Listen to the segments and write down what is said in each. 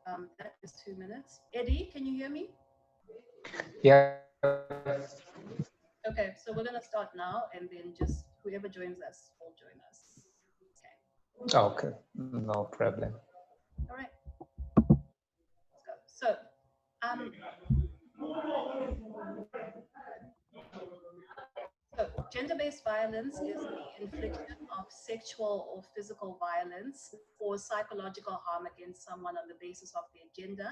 That is 2 minutes. Eddie, can you hear me? Yeah. Okay, so we're going to start now, and then just whoever joins us will join us. Okay, no problem. All right. Let's go. So gender-based violence is the infliction of sexual or physical violence or psychological harm against someone on the basis of their gender.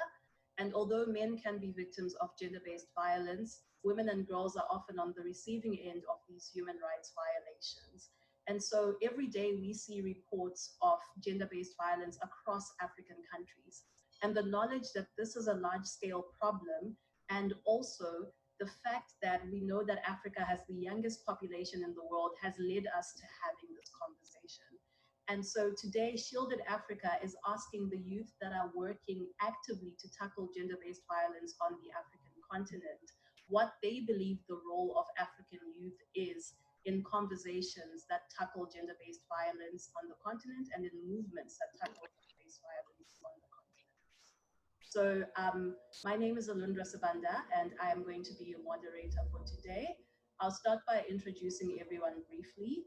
And although men can be victims of gender-based violence, women and girls are often on the receiving end of these human rights violations. And so every day we see reports of gender-based violence across African countries. And the knowledge that this is a large-scale problem, and also the fact that we know that Africa has the youngest population in the world, has led us to having this conversation. And so today, Shielded Africa is asking the youth that are working actively to tackle gender-based violence on the African continent, what they believe the role of African youth is in conversations that tackle gender-based violence on the continent and in movements that tackle gender-based violence on the continent. So my name is Alundrah Sibanda, and I am going to be your moderator for today. I'll start by introducing everyone briefly.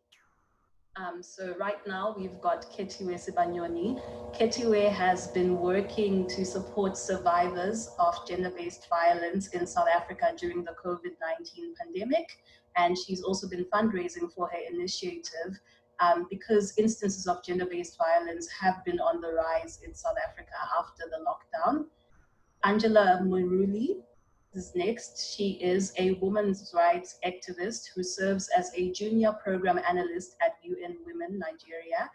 So right now we've got Khethiwe Sibanyoni. Khethiwe has been working to support survivors of gender-based violence in South Africa during the COVID-19 pandemic. And she's also been fundraising for her initiative because instances of gender-based violence have been on the rise in South Africa after the lockdown. Angela Muruli is next. She is a women's rights activist who serves as a junior program analyst at UN Women Nigeria.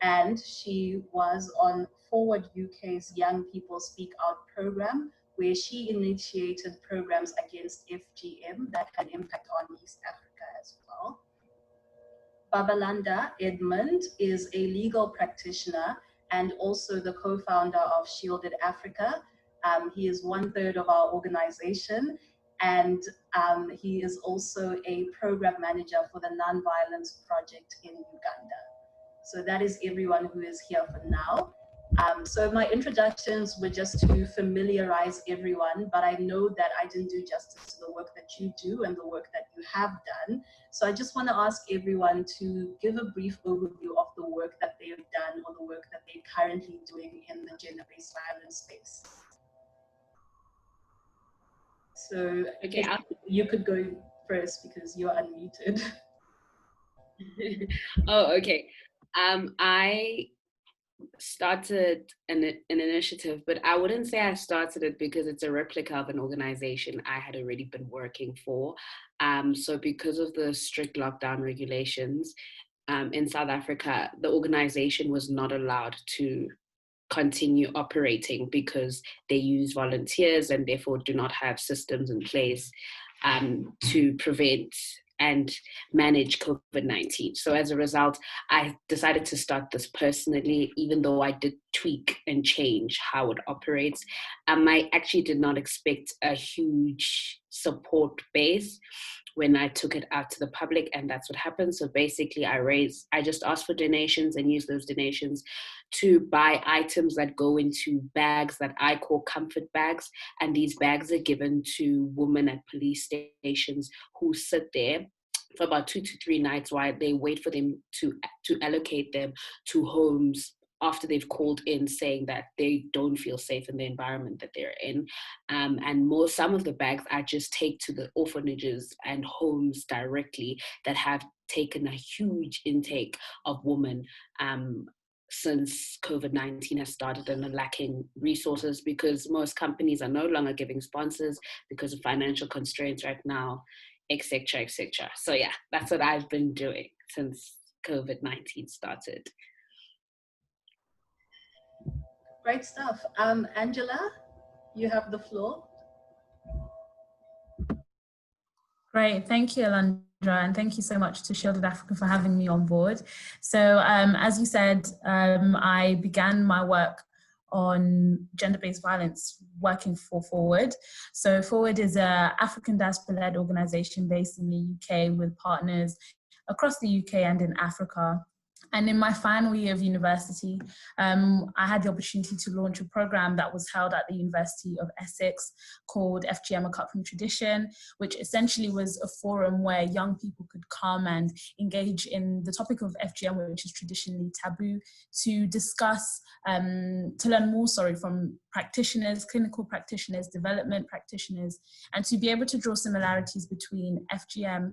And she was on Forward UK's Young People Speak Out program, where she initiated programs against FGM that had impact on East Africa as well. Babalanda Edmond is a legal practitioner and also the co-founder of Shielded Africa. He is 1/3 of our organization, and he is also a program manager for the Nonviolence Project in Uganda. So that is everyone who is here for now. So my introductions were just to familiarize everyone, but I know that I didn't do justice to the work that you do and the work that you have done. So I just want to ask everyone to give a brief overview of the work that they've done or the work that they're currently doing in the gender-based violence space. So okay, you could go first because you're unmuted. Oh, okay. I started an initiative, but I wouldn't say I started it because it's a replica of an organization I had already been working for. So because of the strict lockdown regulations in South Africa, the organization was not allowed to continue operating because they use volunteers and therefore do not have systems in place to prevent and manage COVID-19. So as a result, I decided to start this personally, even though I did tweak and change how it operates. I actually did not expect a huge support base when I took it out to the public, and that's what happened. So basically I just asked for donations and used those donations to buy items that go into bags that I call CAMFED bags. And these bags are given to women at police stations who sit there for about 2 to 3 nights while they wait for them to allocate them to homes after they've called in saying that they don't feel safe in the environment that they're in. And some of the bags I just take to the orphanages and homes directly that have taken a huge intake of women since COVID-19 has started and are lacking resources because most companies are no longer giving sponsors because of financial constraints right now, etc., etc. So yeah, that's what I've been doing since COVID-19 started. Great stuff. Angela, you have the floor. Great, thank you, Alundrah, and thank you so much to Shielded Africa for having me on board. So as you said, I began my work on gender-based violence working for Forward. So Forward is an African diaspora-led organization based in the UK with partners across the UK and in Africa. And in my final year of university, I had the opportunity to launch a program that was held at the University of Essex called FGM: A Cut from Tradition, which essentially was a forum where young people could come and engage in the topic of FGM, which is traditionally taboo, to discuss, to learn more, from practitioners, clinical practitioners, development practitioners, and to be able to draw similarities between FGM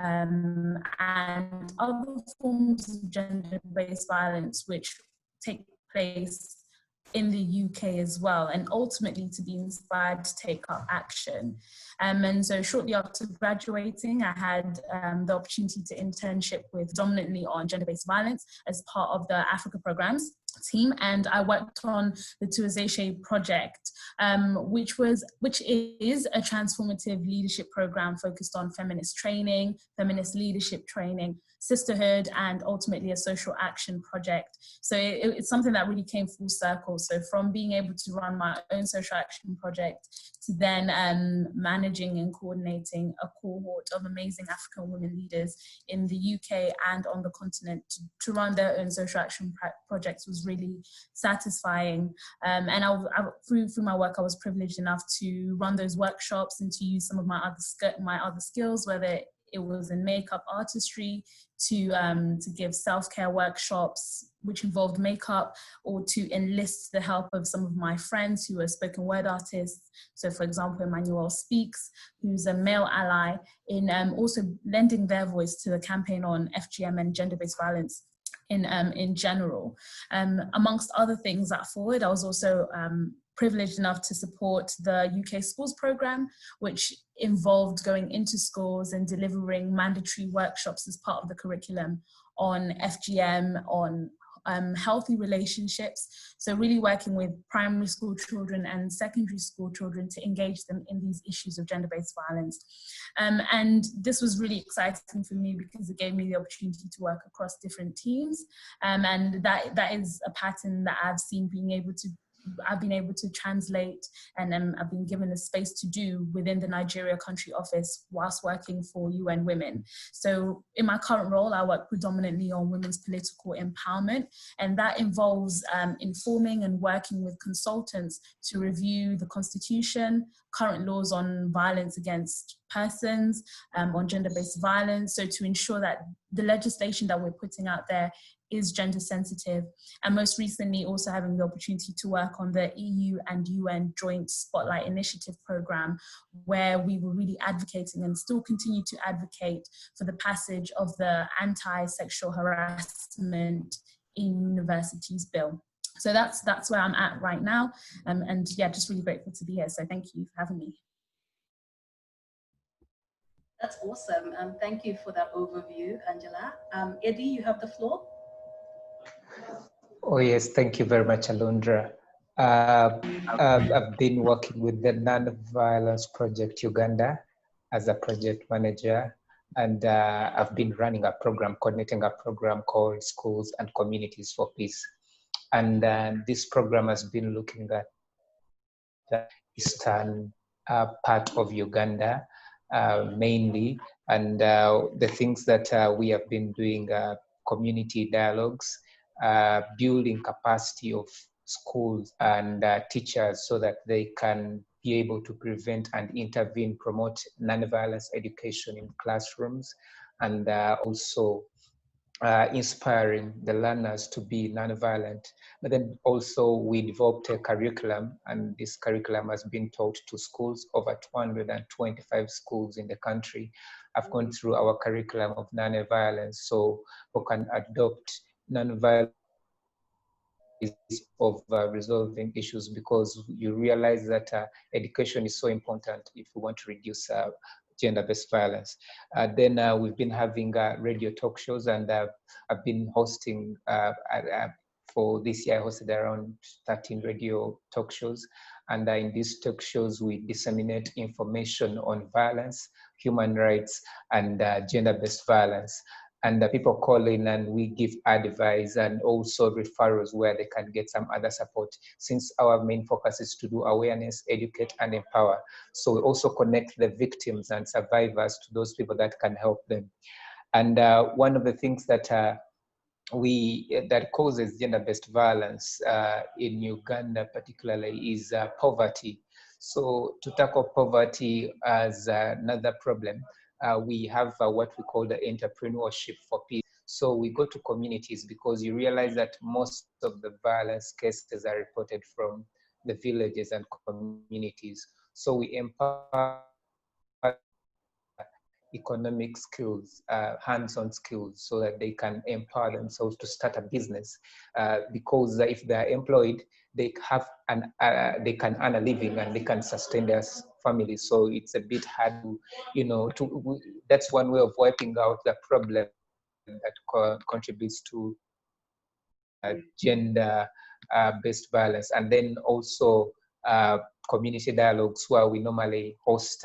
and other forms of gender-based violence which take place in the UK as well, and ultimately to be inspired to take up action. And so shortly after graduating, I had the opportunity to internship with predominantly on gender-based violence as part of the Africa programs team, and I worked on the Tuazeshe project, which is a transformative leadership program focused on feminist training, feminist leadership training, sisterhood, and ultimately a social action project. So it's something that really came full circle. So from being able to run my own social action project to then managing and coordinating a cohort of amazing African women leaders in the UK and on the continent to run their own social action projects was really satisfying. And through my work, I was privileged enough to run those workshops and to use some of my other skills, whether it was in makeup artistry, to give self-care workshops which involved makeup, or to enlist the help of some of my friends who are spoken word artists. So for example, Emmanuel Speaks, who's a male ally, in also lending their voice to the campaign on FGM and gender-based violence in general. Amongst other things at Forward, I was also privileged enough to support the UK Schools Programme, which involved going into schools and delivering mandatory workshops as part of the curriculum on FGM, on healthy relationships. So really working with primary school children and secondary school children to engage them in these issues of gender-based violence. And this was really exciting for me because it gave me the opportunity to work across different teams. And that is a pattern that I've seen I've been able to translate, and I've been given the space to do within the Nigeria country office whilst working for UN Women. So in my current role, I work predominantly on women's political empowerment, and that involves informing and working with consultants to review the constitution, current laws on violence against persons, on gender-based violence, so to ensure that the legislation that we're putting out there is gender sensitive. And most recently also having the opportunity to work on the EU and UN Joint Spotlight Initiative program, where we were really advocating and still continue to advocate for the passage of the Anti-Sexual Harassment in Universities Bill. So that's where I'm at right now. And yeah, just really grateful to be here. So thank you for having me. That's awesome. Thank you for that overview, Angela. Eddie, you have the floor. Oh yes, thank you very much, Alundrah. I've been working with the Non-Violence Project Uganda as a project manager, and I've been running a program, coordinating a program called Schools and Communities for Peace. And this program has been looking at the eastern part of Uganda mainly, and the things that we have been doing, community dialogues, building capacity of schools and teachers so that they can be able to prevent and intervene, promote non-violence education in classrooms, and also inspiring the learners to be non-violent. But then also we developed a curriculum, and this curriculum has been taught to schools, over 225 schools in the country. I've gone through our curriculum of non-violence, so we can adopt non-violence of resolving issues, because you realize that education is so important if we want to reduce gender-based violence. Then we've been having radio talk shows, and I've been hosting, for this year I hosted around 13 radio talk shows. And in these talk shows, we disseminate information on violence, human rights, and gender-based violence. And people call in and we give advice and also referrals where they can get some other support, since our main focus is to do awareness, educate, and empower. So we also connect the victims and survivors to those people that can help them. And one of the things that that causes gender-based violence in Uganda particularly is poverty. So to tackle poverty as another problem, we have what we call the entrepreneurship for peace. So we go to communities because you realize that most of the violence cases are reported from the villages and communities. So we empower economic skills, hands-on skills, so that they can empower themselves to start a business. Because if they are employed, they can earn a living and they can sustain their families. So it's a bit hard to, that's one way of wiping out the problem that contributes to gender-based violence. And then also community dialogues, where we normally host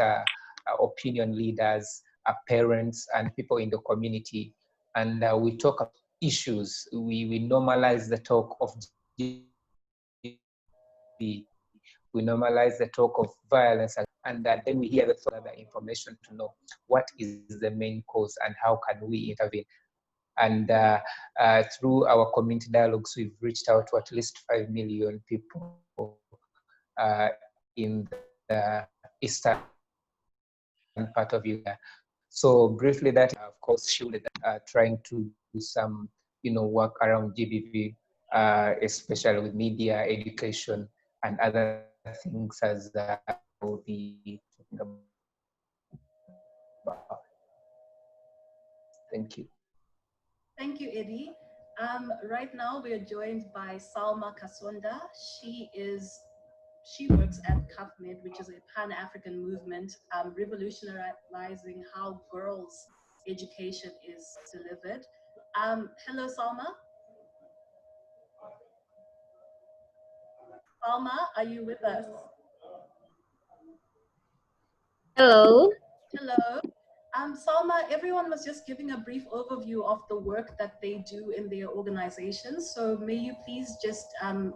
opinion leaders, parents, and people in the community, and we talk about issues. We normalize the talk of GBV. We normalize the talk of violence, and then we hear the further information to know what is the main cause and how can we intervene. And through our community dialogues, we've reached out to at least 5 million people in the eastern part of Uganda. So briefly, that of course shielded trying to do some work around GBV, especially with media, education, and other things as we'll be talking about. Thank you. Thank you, Eddie. Right now we are joined by Salma Kasonta. She works at CAMFED, which is a Pan-African movement revolutionizing how girls' education is delivered. Hello, Salma. Salma, are you with us? Hello. Hello. Salma, everyone was just giving a brief overview of the work that they do in their organizations. So may you please just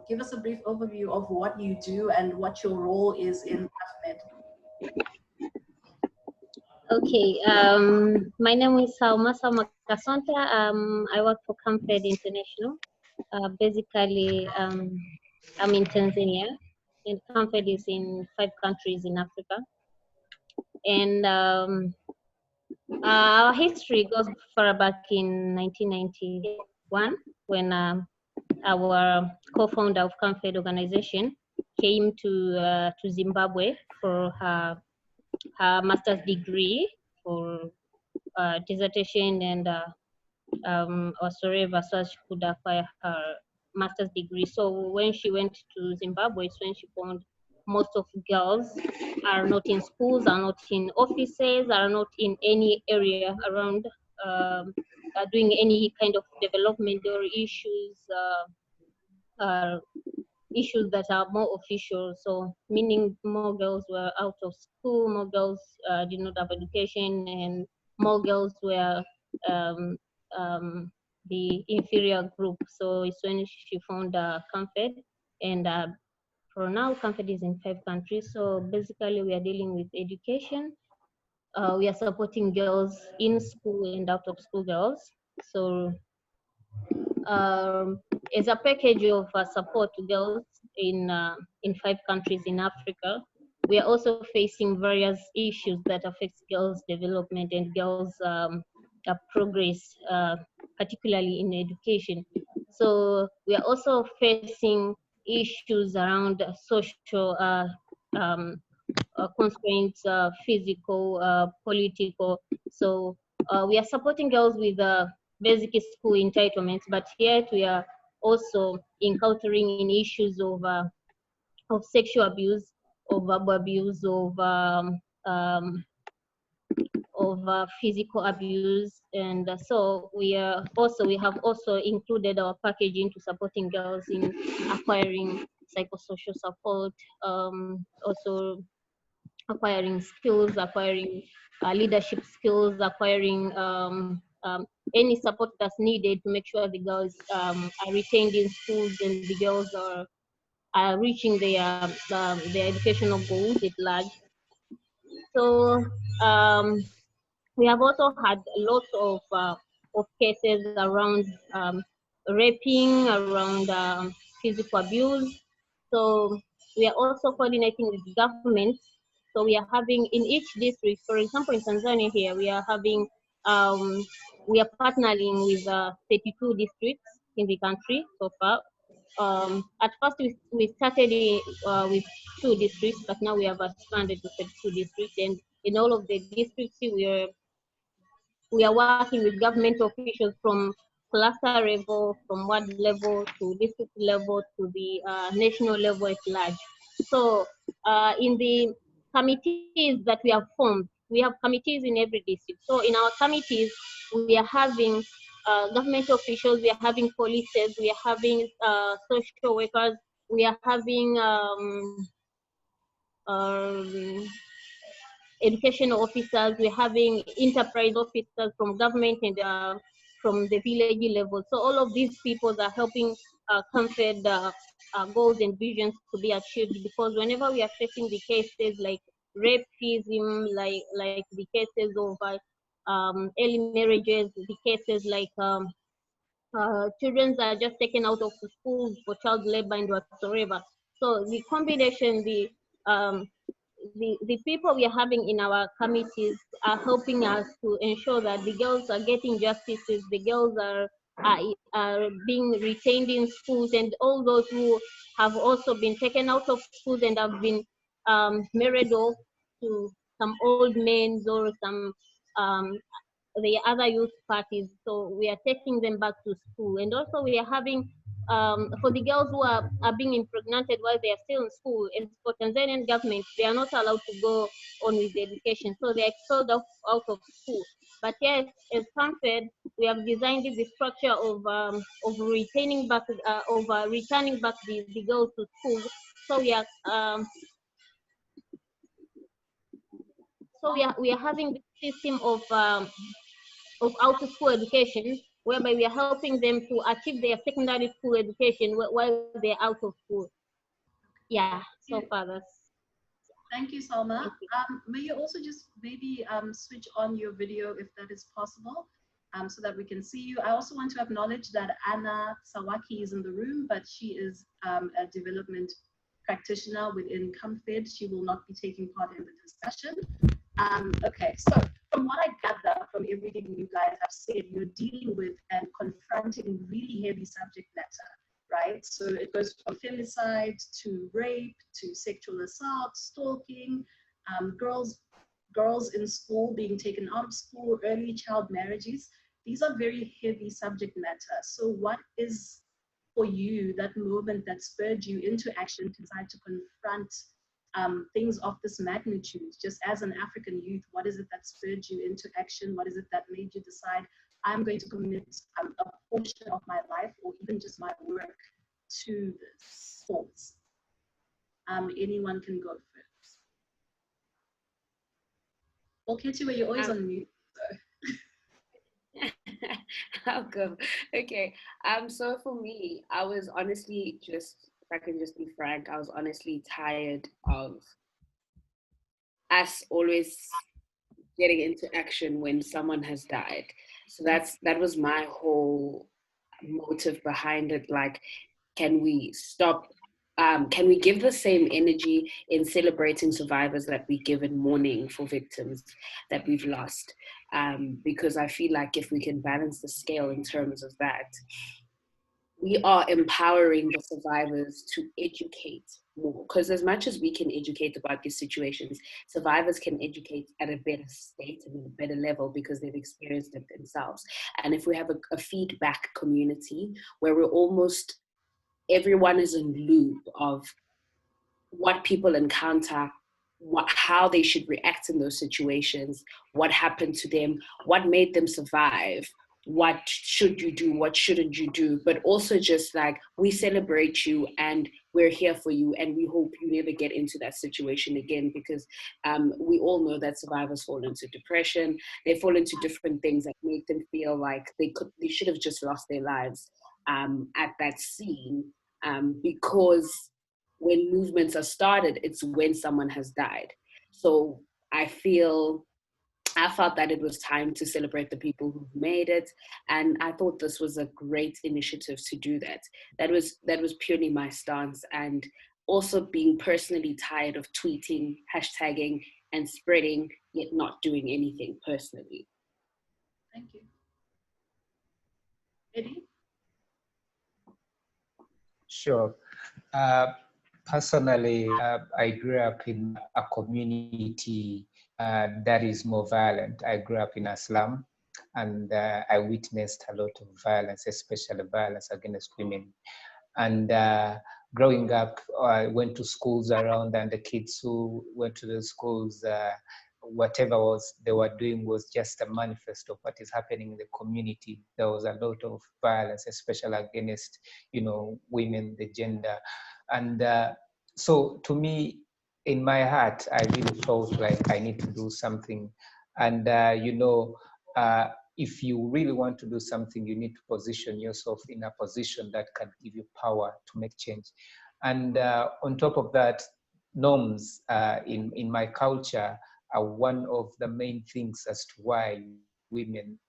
give us a brief overview of what you do and what your role is in CAMFED. Okay, my name is Salma Kasonta. I work for CAMFED International. Basically, I'm in Tanzania, and CAMFED is in 5 countries in Africa. And our history goes far back in 1991 when our co-founder of CAMFED organization came to Zimbabwe for her master's degree for dissertation and whatsoever, so she could acquire her master's degree. So when she went to Zimbabwe, it's when she found most of girls are not in schools, are not in offices, are not in any area around doing any kind of development or issues that are more official. So meaning more girls were out of school, more girls did not have education, and more girls were the inferior group. So it's when she found CAMFED, and for now CAMFED is in 5 countries. So basically we are dealing with education. We are supporting girls in school and out of school girls. So as a package of support to girls in 5 countries in Africa, we are also facing various issues that affect girls' development and girls' progress, particularly in education. So we are also facing issues around social constraints, physical, political. So we are supporting girls with basic school entitlements, but yet we are also encountering in issues of sexual abuse, of verbal abuse, of physical abuse. And so we have also included our package into supporting girls in acquiring psychosocial support, also acquiring skills, acquiring leadership skills, acquiring any support that's needed to make sure the girls are retained in schools and the girls are reaching their educational goals at large. So we have also had lots of cases around raping, around physical abuse. So we are also coordinating with government. So we are having in each district, for example, in Tanzania here, we are having, we are partnering with 32 districts in the country so far. At first, we started with 2 districts, but now we have expanded to 32 districts. And in all of the districts, we are working with government officials from cluster level, from ward level to district level to the national level at large. So in the committees that we have formed, we have committees in every district. So in our committees, we are having government officials, we are having policies, we are having social workers, we are having educational officers, we're having enterprise officers from government and from the village level. So all of these people are helping CAMFED goals and visions to be achieved, because whenever we are facing the cases like rapism, like the cases of early marriages, the cases like children are just taken out of the schools for child labor and whatsoever. So the combination, the people we are having in our committees are helping us to ensure that the girls are getting justices, the girls are being retained in schools, and all those who have also been taken out of schools and have been married off to some old men or some the other youth parties. So we are taking them back to school. And also we are having, for the girls who are being impregnated while they are still in school, and for Tanzanian government, they are not allowed to go on with the education. So they are expelled out of school. But yes, as CAMFED, we have designed the structure of retaining back, returning back the girls to school. So we are, we are having the system of out-of-school education, whereby we are helping them to achieve their secondary school education while they're out of school. Yeah, so far that's. Thank you, Salma. May you also just maybe switch on your video if that is possible, so that we can see you. I also want to acknowledge that Anna Sawaki is in the room, but she is a development practitioner within CAMFED. She will not be taking part in the discussion. Okay, so from what I gather from everything you guys have said, you're dealing with and confronting really heavy subject matter, right? So it goes from femicide to rape to sexual assault, stalking, girls in school being taken out of school, early child marriages. These are very heavy subject matter. So what is for you that moment that spurred you into action to decide to confront things of this magnitude? Just as an African youth, what is it that spurred you into action? What is it that made you decide, I'm going to commit a portion of my life or even just my work to this cause? Anyone can go first. Well, Khethiwe, you're always on mute. So. I'll go. Okay. So for me, I was honestly just, if I can just be frank, I was honestly tired of us always getting into action when someone has died. So that was my whole motive behind it. Like, can we stop? Can we give the same energy in celebrating survivors that we give in mourning for victims that we've lost? Because I feel like if we can balance the scale in terms of that, we are empowering the survivors to educate more. Because as much as we can educate about these situations, survivors can educate at a better state and a better level because they've experienced it themselves. And if we have a feedback community where we're almost, everyone is in loop of what people encounter, how they should react in those situations, what happened to them, what made them survive, what should you do, what shouldn't you do, but also just like, we celebrate you and we're here for you and we hope you never get into that situation again, because we all know that survivors fall into depression, they fall into different things that make them feel like they should have just lost their lives at that scene, because when movements are started, it's when someone has died. So I feel I felt that it was time to celebrate the people who've made it, and I thought this was a great initiative to do that. That was purely my stance, and also being personally tired of tweeting, hashtagging, and spreading, yet not doing anything personally. Thank you. Eddie? Sure. Personally, I grew up in a community that is more violent. I grew up in a slum, and I witnessed a lot of violence, especially violence against women. And growing up, I went to schools around, and the kids who went to the schools, whatever they were doing was just a manifest of what is happening in the community. There was a lot of violence, especially against, women, the gender. And so to me, in my heart, I really felt like I need to do something. And, if you really want to do something, you need to position yourself in a position that can give you power to make change. And on top of that, norms in my culture are one of the main things as to why women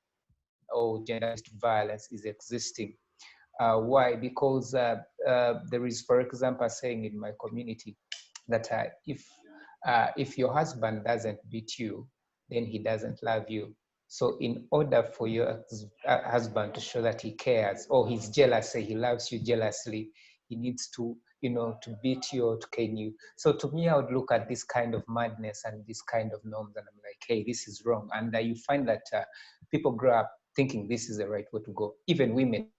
or gender-based violence is existing. Why? Because there is, for example, a saying in my community that if your husband doesn't beat you, then he doesn't love you. So in order for your husband to show that he cares or he's jealous, say he loves you jealously, he needs to, to beat you or to cane you. So to me, I would look at this kind of madness and this kind of norms, and I'm like, hey, this is wrong. And you find that people grow up thinking this is the right way to go. Even women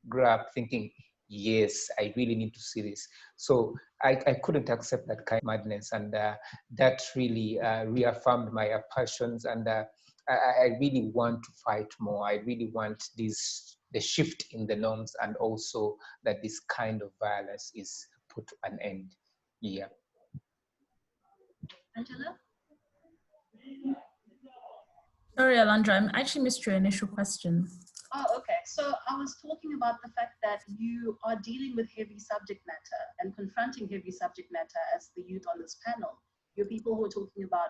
grow up thinking, yes, I really need to see this. So I couldn't accept that kind of madness, and that really reaffirmed my passions, and I really want to fight more. I really want the shift in the norms, and also that this kind of violence is put to an end. Yeah. Angela? Sorry, Alundrah, I actually missed your initial question. Oh, okay. So I was talking about the fact that you are dealing with heavy subject matter and confronting heavy subject matter as the youth on this panel. You're people who are talking about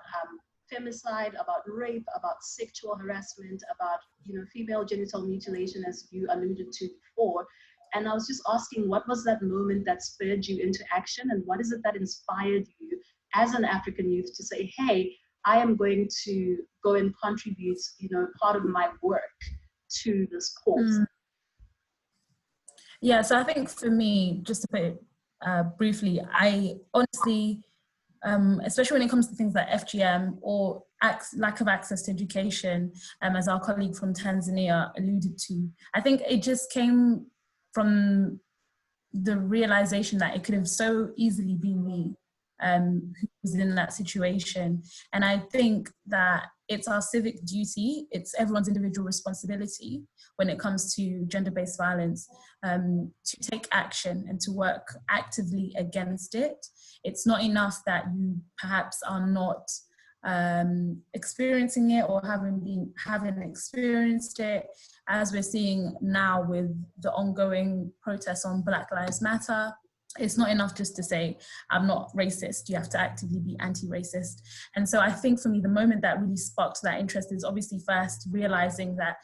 femicide, about rape, about sexual harassment, about female genital mutilation, as you alluded to before. And I was just asking, what was that moment that spurred you into action, and what is it that inspired you as an African youth to say, hey, I am going to go and contribute, part of my work to this cause? Yeah, so I think for me, just to put it briefly, I honestly, especially when it comes to things like FGM or lack of access to education, as our colleague from Tanzania alluded to, I think it just came from the realization that it could have so easily been me who was in that situation. And I think that it's our civic duty, it's everyone's individual responsibility when it comes to gender-based violence to take action and to work actively against it. It's not enough that you perhaps are not experiencing it or haven't experienced it, as we're seeing now with the ongoing protests on Black Lives Matter. It's not enough just to say, I'm not racist. You have to actively be anti-racist. And so I think for me, the moment that really sparked that interest is obviously first realizing that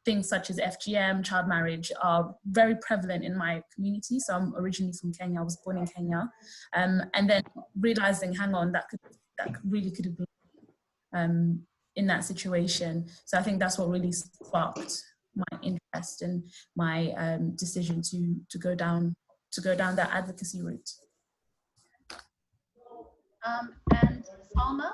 things such as FGM, child marriage are very prevalent in my community. So I'm originally from Kenya, I was born in Kenya. And then realizing, hang on, that really could have been in that situation. So I think that's what really sparked my interest and my decision to go down that advocacy route. And Salma?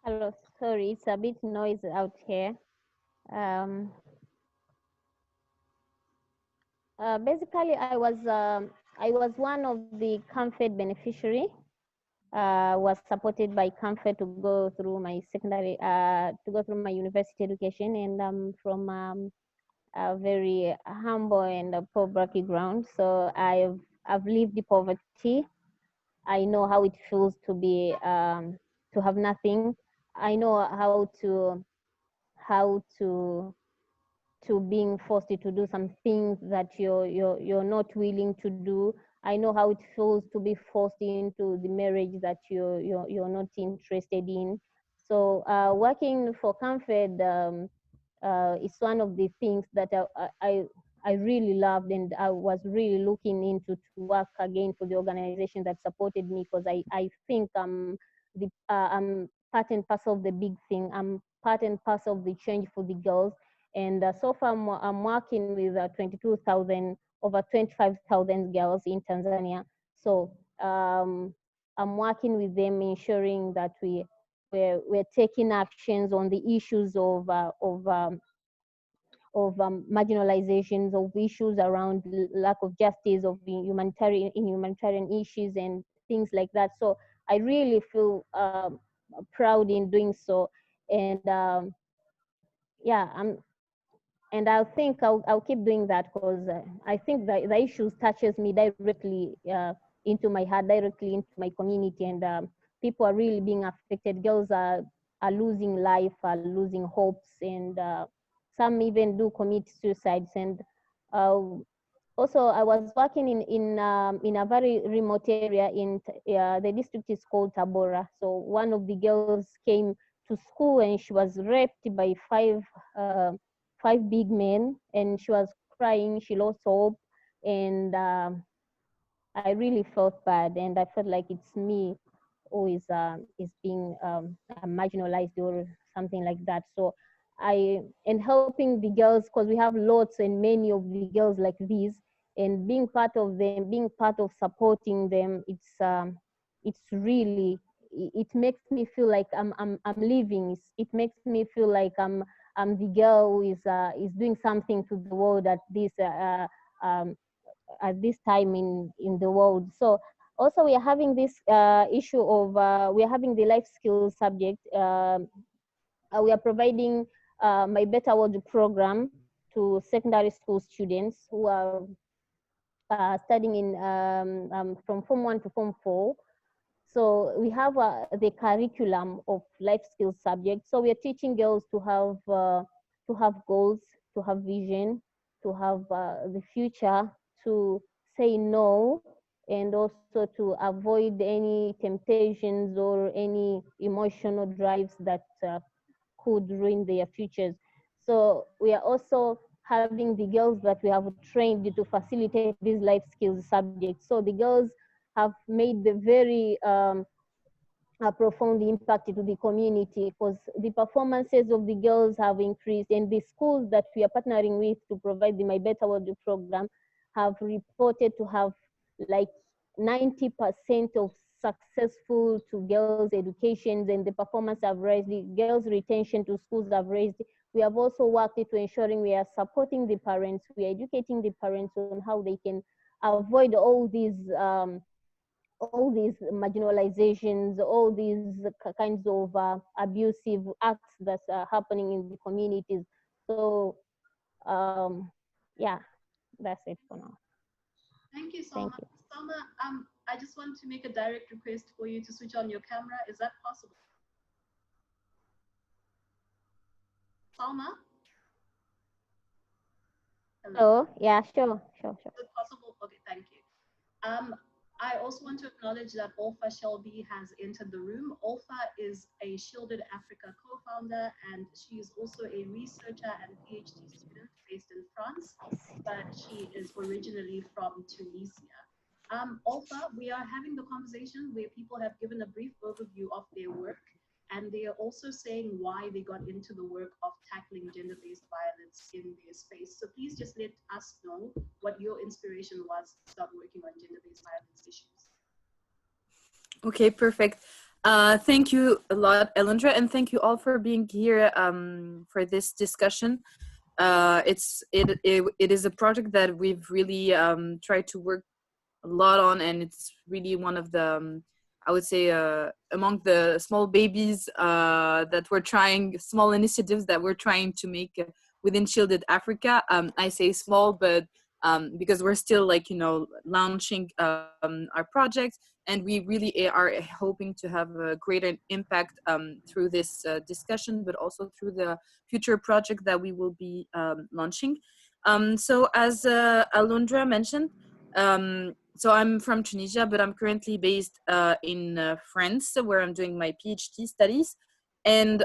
Hello, sorry, it's a bit noisy out here. Basically, I was one of the CAMFED beneficiary. Was supported by CAMFED to go through my my university education, and I'm from a very humble and poor background. So I've lived the poverty. I know how it feels to be to have nothing. I know how to to being forced to do some things that you're not willing to do. I know how it feels to be forced into the marriage that you're not interested in. So working for CAMFED is one of the things that I really loved, and I was really looking into to work again for the organization that supported me, because I think I'm part and parcel of the big thing. I'm part and parcel of the change for the girls. And so far, I'm working with 22,000, over 25,000 girls in Tanzania. So I'm working with them, ensuring that we're taking actions on the issues of marginalizations, of issues around lack of justice, of humanitarian issues and things like that. So I really feel proud in doing so. And yeah, and I think I'll keep doing that, because I think the issues touches me directly into my heart, directly into my community, and people are really being affected. Girls are losing life, are losing hopes, and some even do commit suicides. And also, I was working in a very remote area. In the district is called Tabora. So one of the girls came to school and she was raped by five big men, and she was crying. She lost hope, and I really felt bad, and I felt like it's me who is being marginalized or something like that. So and helping the girls, because we have lots and many of the girls like these, and being part of them, being part of supporting them, it's really, it makes me feel like I'm living. It makes me feel like I'm the girl who is doing something to the world at this time in the world. So also we are having this issue of we are having the life skills subject. We are providing My Better World program to secondary school students who are studying in from Form 1 to Form 4. So we have the curriculum of life skills subject. So we are teaching girls to have goals, to have vision, to have the future, to say no, and also to avoid any temptations or any emotional drives that could ruin their futures. So we are also having the girls that we have trained to facilitate these life skills subjects. So the girls have made the very a profound impact to the community, because the performances of the girls have increased, and the schools that we are partnering with to provide the My Better World program have reported to have like 90% of successful to girls' educations, and the performance have raised, the girls' retention to schools have raised. We have also worked to ensuring we are supporting the parents, we are educating the parents on how they can avoid all these marginalizations, all these kinds of abusive acts that are happening in the communities. So yeah, that's it for now. Thank you, Salma. Thank you. Salma, I just want to make a direct request for you to switch on your camera. Is that possible? Salma? Hello? Yeah, sure. Is it possible? Okay, thank you. I also want to acknowledge that Olfa Chelbi has entered the room. Olfa is a Shielded Africa co-founder, and she is also a researcher and PhD student based in France, but she is originally from Tunisia. Olfa, we are having the conversation where people have given a brief overview of their work, and they are also saying why they got into the work of tackling gender-based violence in their space. So please just let us know what your inspiration was to start working on gender-based violence issues. Okay, perfect. Thank you a lot, Alundrah, and thank you all for being here for this discussion. It is a project that we've really tried to work a lot on, and it's really one of the I would say among the small babies that we're trying, small initiatives that we're trying to make within Shielded Africa. I say small, but because we're still like, you know, launching our project, and we really are hoping to have a greater impact through this discussion, but also through the future project that we will be launching. So as Alundrah mentioned, so I'm from Tunisia, but I'm currently based in France, where I'm doing my PhD studies. And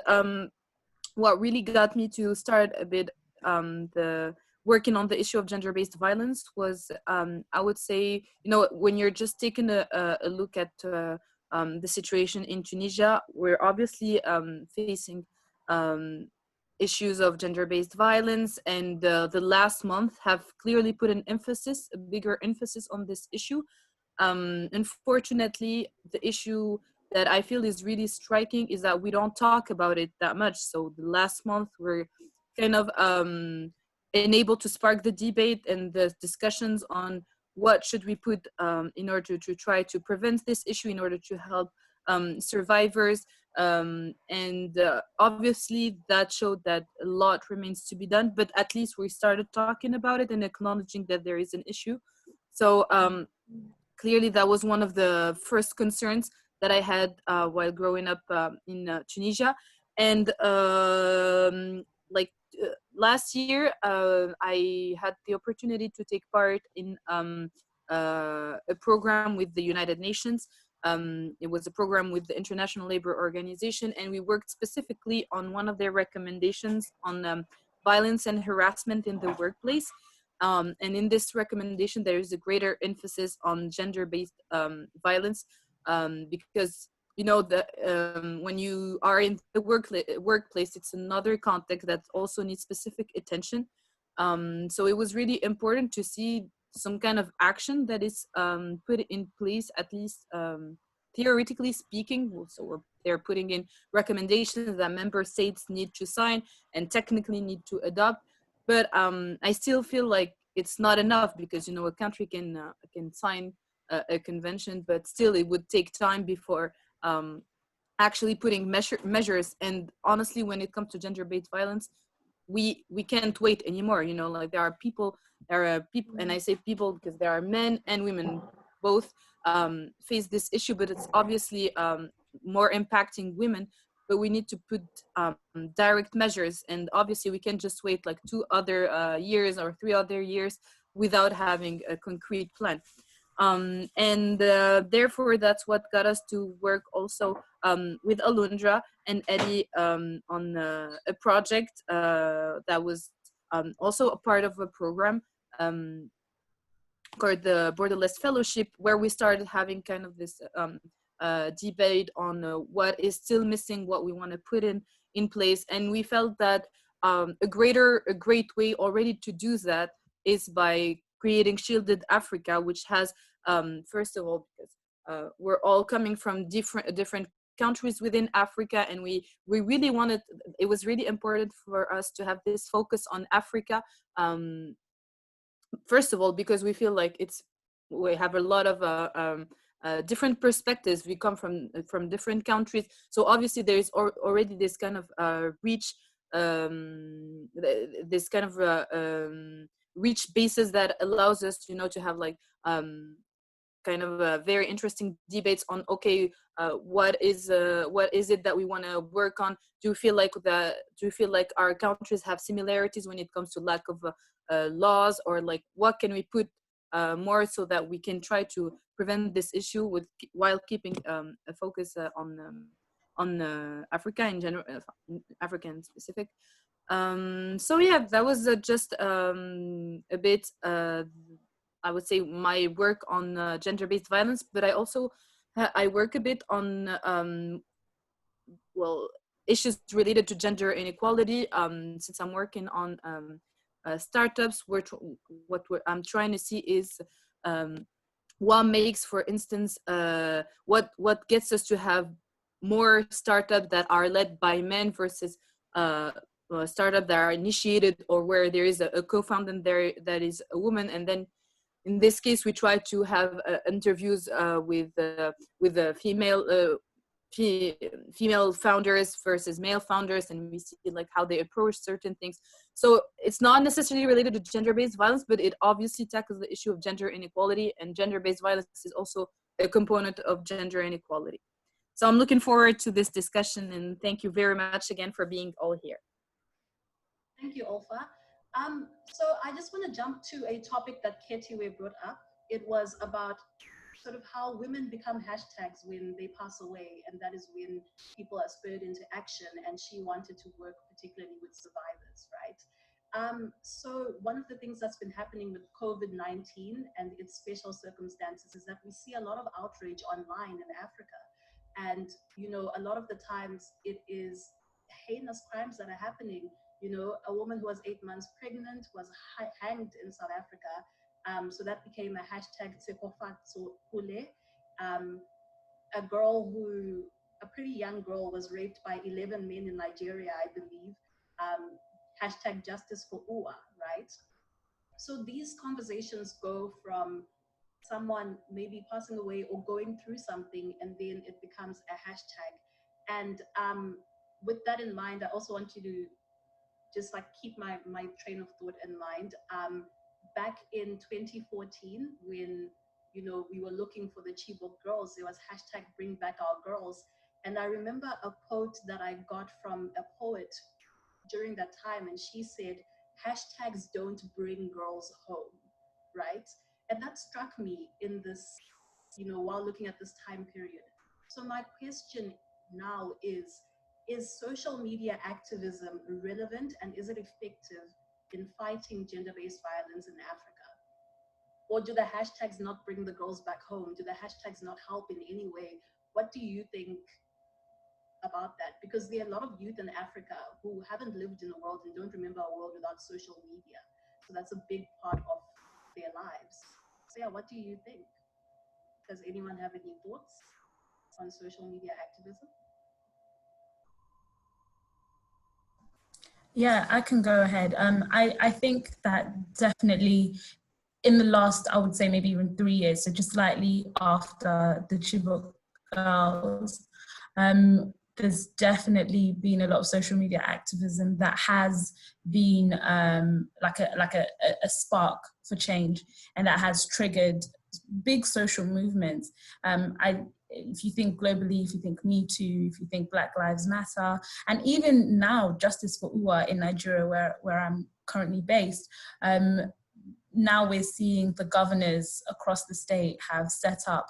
what really got me to start a bit the working on the issue of gender-based violence was, I would say, you know, when you're just taking a look at the situation in Tunisia, we're obviously facing issues of gender-based violence, and the last month have clearly put an emphasis, a bigger emphasis on this issue. Unfortunately, the issue that I feel is really striking is that we don't talk about it that much. So the last month we're kind of enabled to spark the debate and the discussions on what should we put in order to try to prevent this issue, in order to help survivors. And obviously that showed that a lot remains to be done, but at least we started talking about it and acknowledging that there is an issue. So clearly that was one of the first concerns that I had while growing up in Tunisia. And last year, I had the opportunity to take part in a program with the United Nations. It was a program with the International Labour Organization, and we worked specifically on one of their recommendations on violence and harassment in the workplace. And in this recommendation, there is a greater emphasis on gender-based violence, because, you know, when you are in the workplace, it's another context that also needs specific attention. So it was really important to see some kind of action that is put in place, at least theoretically speaking. So they're putting in recommendations that member states need to sign and technically need to adopt. But I still feel like it's not enough, because, you know, a country can sign a convention, but still it would take time before actually putting measures. And honestly, when it comes to gender-based violence, we can't wait anymore. You know, like there are people, and I say people because there are men and women both face this issue, but it's obviously more impacting women. But we need to put direct measures, and obviously we can't just wait like 2 other years or 3 other years without having a concrete plan. And therefore that's what got us to work also with Alundrah and Eddie on a project that was also a part of a program called the Borderless Fellowship, where we started having kind of this debate on what is still missing, what we want to put in place. And we felt that a great way already to do that is by creating Shielded Africa, which has first of all, because we're all coming from different countries within Africa, and we really wanted, it was really important for us to have this focus on Africa. First of all, because we feel like we have a lot of different perspectives. We come from different countries, so obviously there is already this kind of reach, this kind of reach basis that allows us, you know, to have like kind of very interesting debates on, okay, what is it that we want to work on? Do you feel like our countries have similarities when it comes to lack of laws, or like what can we put more so that we can try to prevent this issue while keeping a focus on Africa in general, Africa in specific. So yeah, that was just a bit I would say my work on gender-based violence, but I work a bit on issues related to gender inequality, since I'm working on startups. I'm trying to see is what makes, for instance, what gets us to have more startups that are led by men versus startups that are initiated or where there is a co-founder there that is a woman. And then in this case, we try to have interviews with the female female founders versus male founders, and we see like how they approach certain things. So it's not necessarily related to gender-based violence, but it obviously tackles the issue of gender inequality, and gender-based violence is also a component of gender inequality. So I'm looking forward to this discussion, and thank you very much again for being all here. Thank you, Olfa. So I just want to jump to a topic that Khethiwe brought up. It was about sort of how women become hashtags when they pass away, and that is when people are spurred into action, and she wanted to work particularly with survivors, right? So one of the things that's been happening with COVID-19 and its special circumstances is that we see a lot of outrage online in Africa. And, you know, a lot of the times it is heinous crimes that are happening. You know, a woman who was 8 months pregnant was hanged in South Africa. So that became a hashtag Tsekofatso Kule. A girl a pretty young girl was raped by 11 men in Nigeria, I believe. Hashtag justice for Uwa, right? So these conversations go from someone maybe passing away or going through something, and then it becomes a hashtag. And with that in mind, I also want you to just like keep my train of thought in mind. Back in 2014, when, you know, we were looking for the Chibok girls, there was hashtag bring back our girls. And I remember a quote that I got from a poet during that time, and she said, hashtags don't bring girls home, right? And that struck me in this, you know, while looking at this time period. So my question now is social media activism relevant, and is it effective in fighting gender-based violence in Africa? Or do the hashtags not bring the girls back home? Do the hashtags not help in any way? What do you think about that? Because there are a lot of youth in Africa who haven't lived in a world and don't remember a world without social media. So that's a big part of their lives. So yeah, what do you think? Does anyone have any thoughts on social media activism? Yeah, I can go ahead. I think that definitely in the last, I would say maybe even 3 years, so just slightly after the Chibok girls, there's definitely been a lot of social media activism that has been like a spark for change, and that has triggered big social movements. If you think globally, if you think Me Too, if you think Black Lives Matter, and even now Justice for Uwa in Nigeria, where I'm currently based, now we're seeing the governors across the state have set up,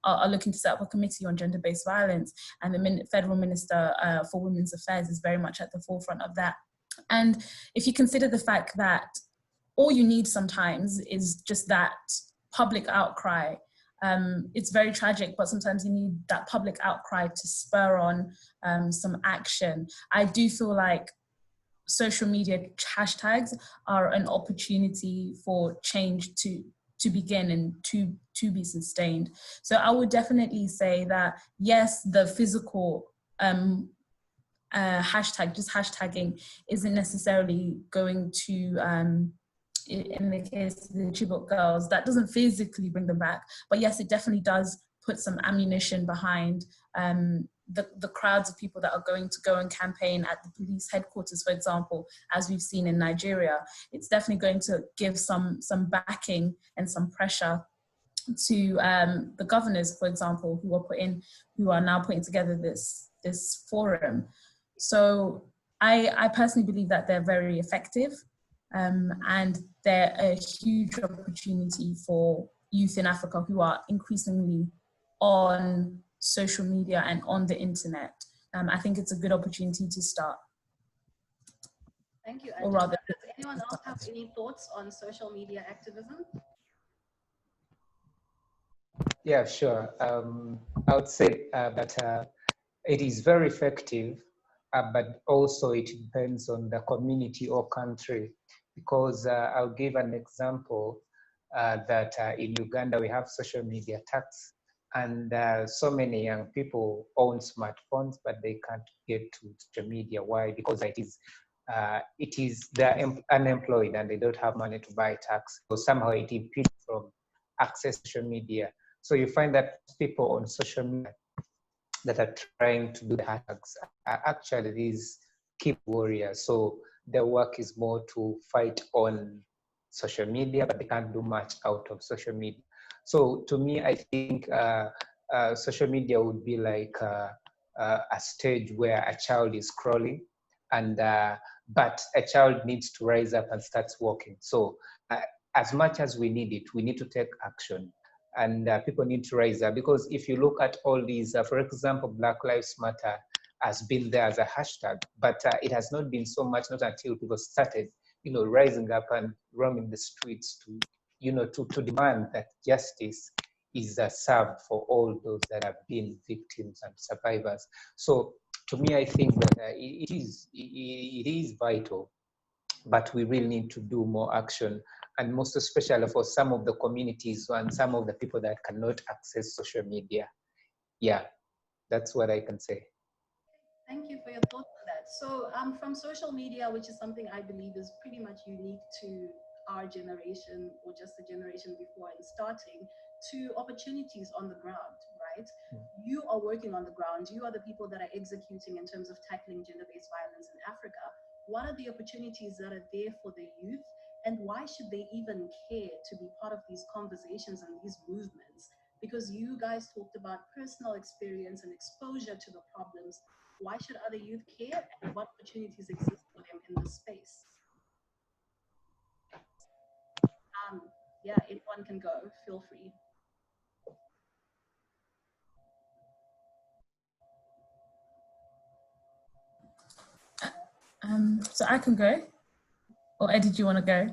are looking to set up a committee on gender-based violence, and the federal minister for women's affairs is very much at the forefront of that. And if you consider the fact that all you need sometimes is just that public outcry, it's very tragic, but sometimes you need that public outcry to spur on some action. I do feel like social media hashtags are an opportunity for change to begin and to be sustained. So I would definitely say that yes, the physical hashtag, just hashtagging, isn't necessarily going to in the case of the Chibok girls, that doesn't physically bring them back, but yes, it definitely does put some ammunition behind the crowds of people that are going to go and campaign at the police headquarters, for example, as we've seen in Nigeria. It's definitely going to give some backing and some pressure to the governors, for example, who are now putting together this forum. So I personally believe that they're very effective, and they're a huge opportunity for youth in Africa who are increasingly on social media and on the internet. I think it's a good opportunity to start. Thank you, Or rather, does anyone else have any thoughts on social media activism? Yeah, sure. I would say that it is very effective, but also it depends on the community or country. Because I'll give an example that in Uganda we have social media tax, and so many young people own smartphones, but they can't get to social media. Why? Because they're unemployed and they don't have money to buy tax. So somehow it impedes from access to social media. So you find that people on social media, that are trying to do the hashtags are actually these key warriors. So their work is more to fight on social media, but they can't do much out of social media. So to me, I think social media would be like a stage where a child is crawling, and but a child needs to rise up and start walking. So as much as we need it, we need to take action, and people need to rise up, because if you look at all these, for example, Black Lives Matter has been there as a hashtag, but it has not been so much, not until people started, rising up and roaming the streets to, to demand that justice is served for all those that have been victims and survivors. So to me, I think that it is vital, but we really need to do more action, and most especially for some of the communities and some of the people that cannot access social media. Yeah, that's what I can say. Thank you for your thoughts on that. So from social media, which is something I believe is pretty much unique to our generation or just the generation before and starting, to opportunities on the ground, right? You are working on the ground. You are the people that are executing in terms of tackling gender-based violence in Africa. What are the opportunities that are there for the youth, and why should they even care to be part of these conversations and these movements? Because you guys talked about personal experience and exposure to the problems. Why should other youth care, and what opportunities exist for them in this space? Yeah, anyone can go, feel free. So I can go, or Eddie, do you want to go?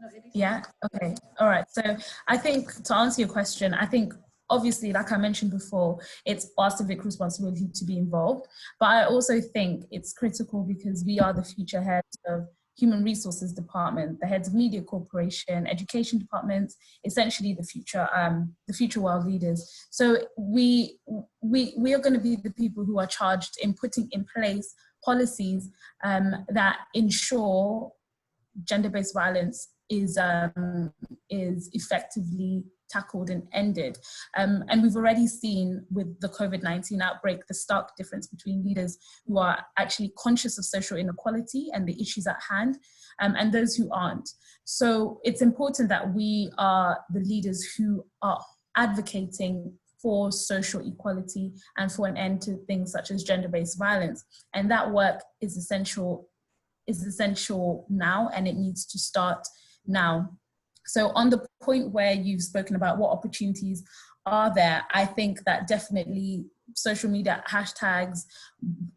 No, Eddie. Yeah, okay, all right. So I think to answer your question, I think obviously, like I mentioned before, it's our civic responsibility to be involved, but I also think it's critical because we are the future heads of Human Resources Department, the heads of Media Corporation, Education Departments, essentially the future world leaders. So we are going to be the people who are charged in putting in place policies that ensure gender-based violence is effectively tackled and ended. And we've already seen with the COVID-19 outbreak, the stark difference between leaders who are actually conscious of social inequality and the issues at hand, and those who aren't. So it's important that we are the leaders who are advocating for social equality and for an end to things such as gender-based violence. And that work is essential now, and it needs to start now. So on the point where you've spoken about what opportunities are there, I think that definitely social media hashtags,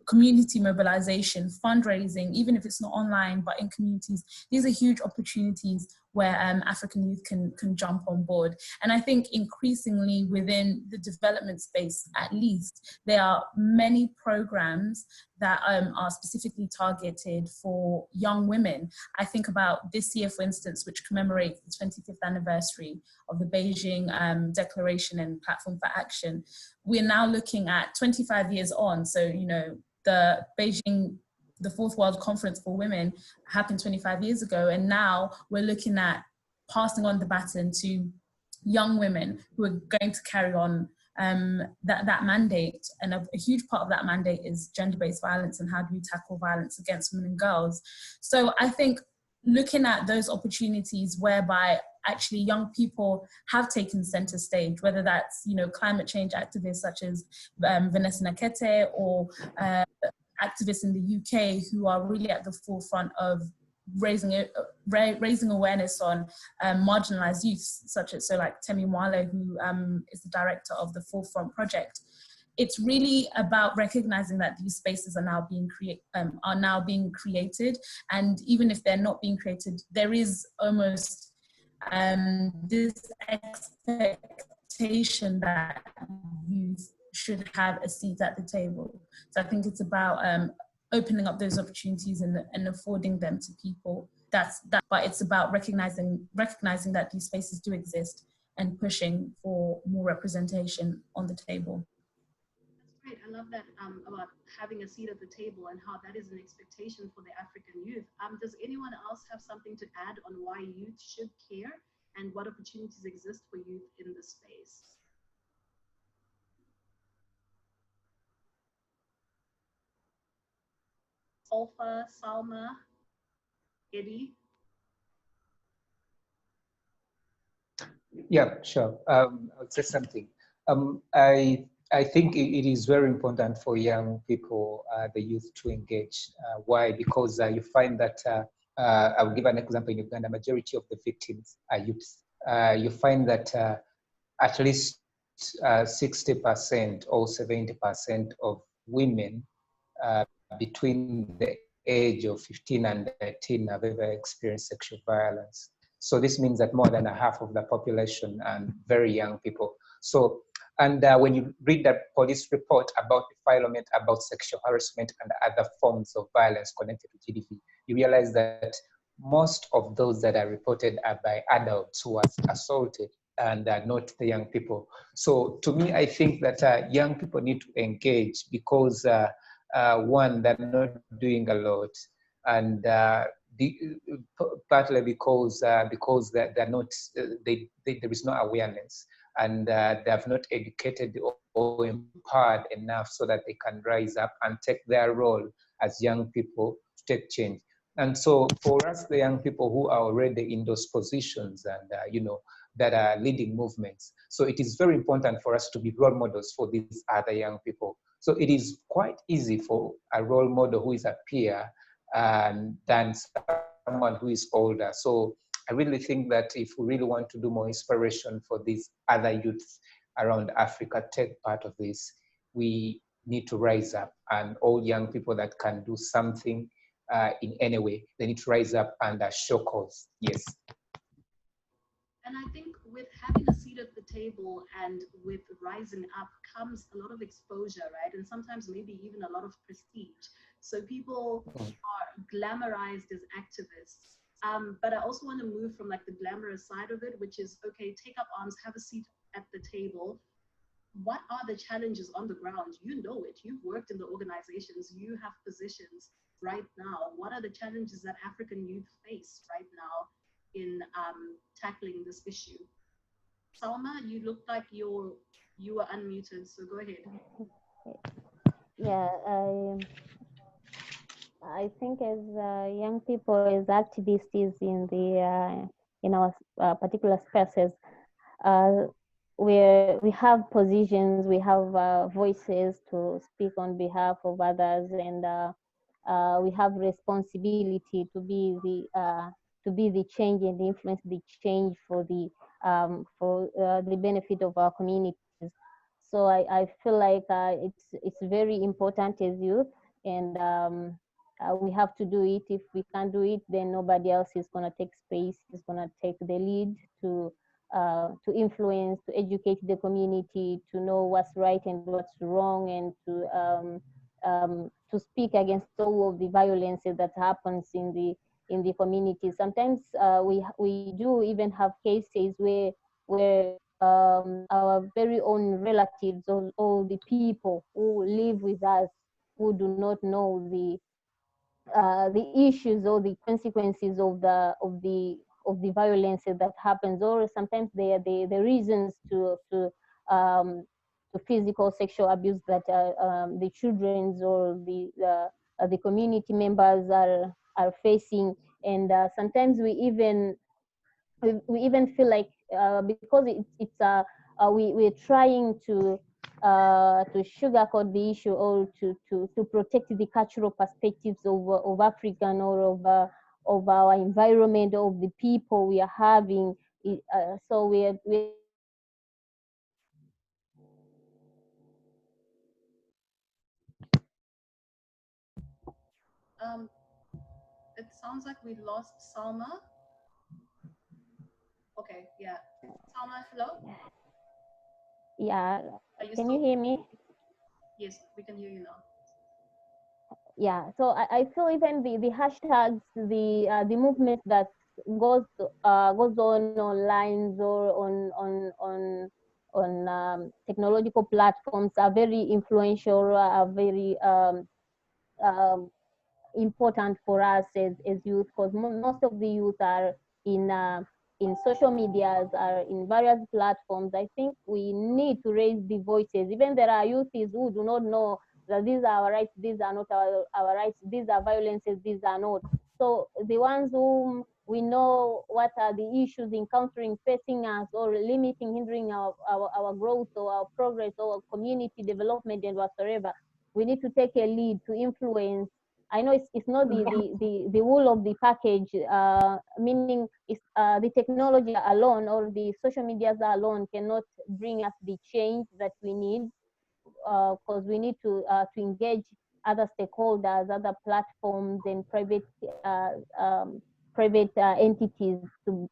community mobilization, fundraising, even if it's not online, but in communities, these are huge opportunities where African youth can jump on board. And I think increasingly within the development space, at least, there are many programs that are specifically targeted for young women. I think about this year, for instance, which commemorates the 25th anniversary of the Beijing Declaration and Platform for Action. We're now looking at 25 years on. So, the Beijing, the Fourth World Conference for Women happened 25 years ago. And now we're looking at passing on the baton to young women who are going to carry on that mandate. And a huge part of that mandate is gender-based violence and how do we tackle violence against women and girls. So I think looking at those opportunities whereby actually young people have taken center stage, whether that's, climate change activists such as Vanessa Nakete or activists in the UK who are really at the forefront of raising awareness on marginalized youth, like Temi Mwale, who is the director of the Forefront Project. It's really about recognizing that these spaces are now being created, and even if they're not being created, there is almost this expectation that youth should have a seat at the table. So I think it's about opening up those opportunities and affording them to people. But it's about recognizing that these spaces do exist and pushing for more representation on the table. That's great. I love that about having a seat at the table and how that is an expectation for the African youth. Does anyone else have something to add on why youth should care and what opportunities exist for youth in this space? Olfa, Salma, Eddie? Yeah, sure. I'll say something. I think it is very important for young people, the youth, to engage. Why? Because you find that I'll give an example. In Uganda, majority of the victims are youths. You find that at least 60% or 70% of women between the age of 15 and 18 have ever experienced sexual violence. So this means that more than a half of the population and very young people. So, and when you read the police report about defilement, about sexual harassment and other forms of violence connected to GBV, you realize that most of those that are reported are by adults who are assaulted and not the young people. So to me, I think that young people need to engage because one, they're not doing a lot, and partly because they're not, there is no awareness, and they have not educated or empowered enough so that they can rise up and take their role as young people to take change. And so for us, the young people who are already in those positions and, that are leading movements, so it is very important for us to be role models for these other young people. So it is quite easy for a role model who is a peer than someone who is older. So I really think that if we really want to do more inspiration for these other youths around Africa, take part of this, we need to rise up, and all young people that can do something in any way, they need to rise up and show cause. Yes. And I think with having a seat at the table and with rising up comes a lot of exposure, right? And sometimes maybe even a lot of prestige. So people are glamorized as activists. But I also want to move from like the glamorous side of it, which is, okay, take up arms, have a seat at the table. What are the challenges on the ground? You know it. You've worked in the organizations. You have positions right now. What are the challenges that African youth face right now in tackling this issue? Salma, you look like you were unmuted, so go ahead. Yeah, I think as young people, as activists in our particular spaces, we have positions, we have voices to speak on behalf of others, and we have responsibility to be the change and influence the change for the benefit of our communities. So I feel like it's very important as youth, and we have to do it. If we can't do it, then nobody else is going to take space, is going to take the lead to influence, to educate the community, to know what's right and what's wrong, and to speak against all of the violence that happens in the community. Sometimes we do even have cases where our very own relatives, or all the people who live with us, who do not know the issues or the consequences of the violence that happens, or sometimes the reasons to physical sexual abuse that the children's or the community members are facing. And sometimes we even feel like because we're trying to sugarcoat the issue, or to protect the cultural perspectives of African, or of our environment, of the people we are having. So we're It sounds like we lost Salma. Okay, yeah. Salma, hello? yeah. Are you Can still? you hear me? Yes, we can hear you now. Yeah, so I feel even the hashtags, the movement that goes on online or on technological platforms are very influential, are very um, important for us as youth, because most of the youth are in in social medias or in various platforms, I think we need to raise the voices. Even there are youths who do not know that these are our rights, these are not our rights, these are violences, these are not. So the ones whom we know what are the issues encountering, facing us, or limiting, hindering our growth or our progress or community development and whatsoever, we need to take a lead to influence. I know it's not the whole of the package, meaning it's, the technology alone or the social medias alone cannot bring us the change that we need, because we need to engage other stakeholders, other platforms, and private entities to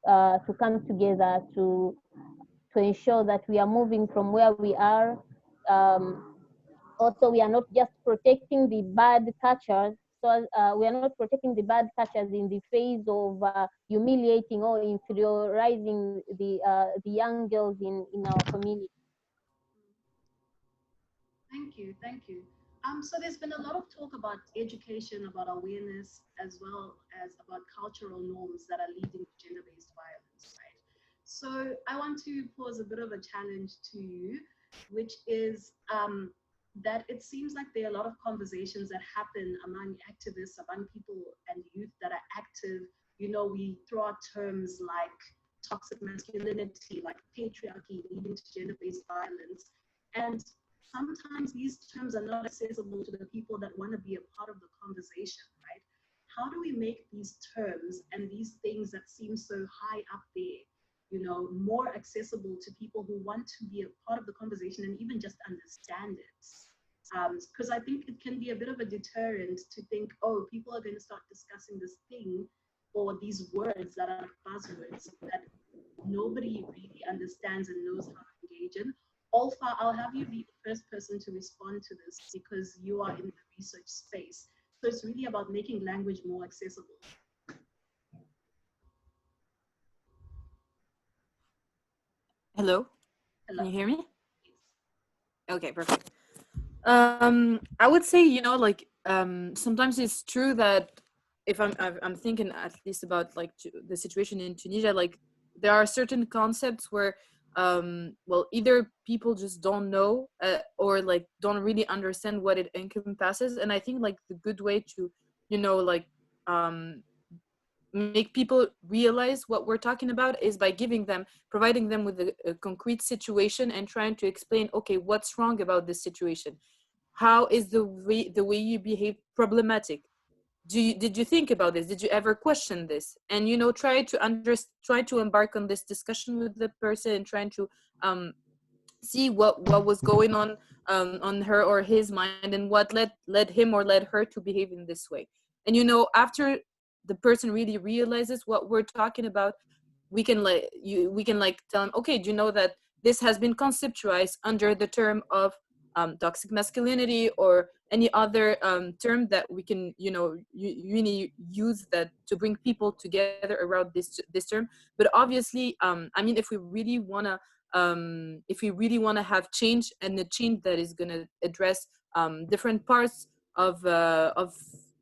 come together to ensure that we are moving from where we are. Also, we are not just protecting the bad catchers. So we are not protecting the bad catchers in the phase of humiliating or inferiorizing the young girls in our community. Thank you, thank you. So there's been a lot of talk about education, about awareness, as well as about cultural norms that are leading to gender-based violence, right? So I want to pose a bit of a challenge to you, which is that it seems like there are a lot of conversations that happen among activists, among people and youth that are active. You know, we throw out terms like toxic masculinity, like patriarchy leading to gender-based violence. And sometimes these terms are not accessible to the people that want to be a part of the conversation, right? How do we make these terms and these things that seem so high up there, you know, more accessible to people who want to be a part of the conversation and even just understand it? Because I think it can be a bit of a deterrent to think, oh, people are going to start discussing this thing or these words that are buzzwords that nobody really understands and knows how to engage in. Olfa, I'll have you be the first person to respond to this because you are in the research space. So it's really about making language more accessible. Hello? Hello. Can you hear me? Okay, perfect. I would say, you know, like sometimes it's true that if I'm thinking at least about like the situation in Tunisia, like there are certain concepts where well, either people just don't know or like don't really understand what it encompasses. And I think like the good way to, you know, like make people realize what we're talking about is by providing them with a concrete situation and trying to explain, okay, what's wrong about this situation? How is the way you behave problematic? Did you think about this? Did you ever question this? And, you know, try to embark on this discussion with the person and trying to see what was going on her or his mind and what led him or led her to behave in this way. And, you know, after the person really realizes what we're talking about, we can like tell them, okay, do you know that this has been conceptualized under the term of toxic masculinity or any other term that we can, you know, really use that to bring people together around this term. But obviously, I mean, if we really want to have change, and a change that is going to address different parts of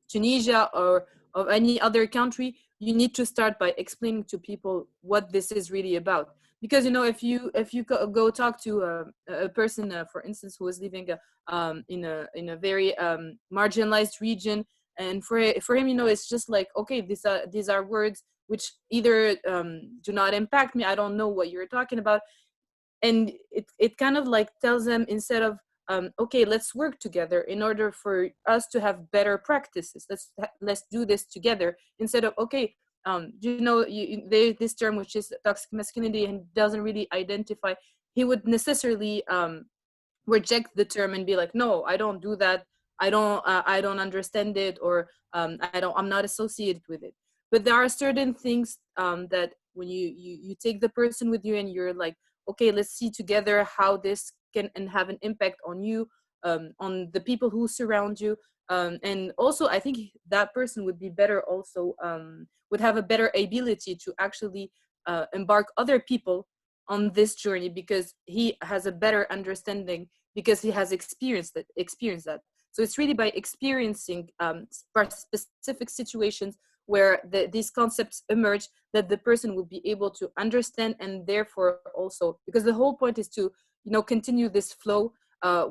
Tunisia or of any other country, you need to start by explaining to people what this is really about. Because, you know, if you go talk to a person, for instance, who is living in a very marginalized region, and for him, you know, it's just like, okay, these are words which either do not impact me. I don't know what you're talking about, and it kind of like tells them, instead of okay, let's work together in order for us to have better practices. Let's do this together, instead of, okay, you know, there's this term which is toxic masculinity and doesn't really identify. He would necessarily reject the term and be like, no, I don't do that. I don't understand it, or I'm not associated with it. But there are certain things that when you take the person with you and you're like, okay, let's see together how this can and have an impact on you, on the people who surround you. And also, I think that person would be better also, would have a better ability to actually embark other people on this journey, because he has a better understanding, because he has experienced that. So it's really by experiencing specific situations where these concepts emerge, that the person will be able to understand, and therefore also, because the whole point is to, you know, continue this flow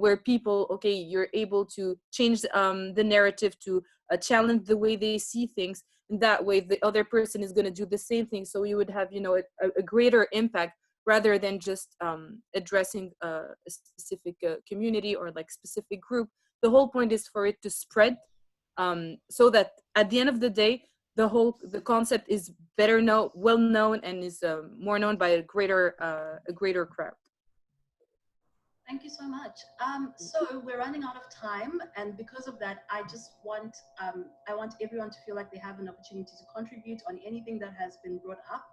where people, okay, you're able to change the narrative, to challenge the way they see things, and that way the other person is going to do the same thing. So you would have, you know, a greater impact, rather than just addressing a specific community or like specific group. The whole point is for it to spread, so that at the end of the day, the concept is better known, well known, and is more known by a greater crowd. Thank you so much. So we're running out of time, and because of that, I just want I want everyone to feel like they have an opportunity to contribute on anything that has been brought up,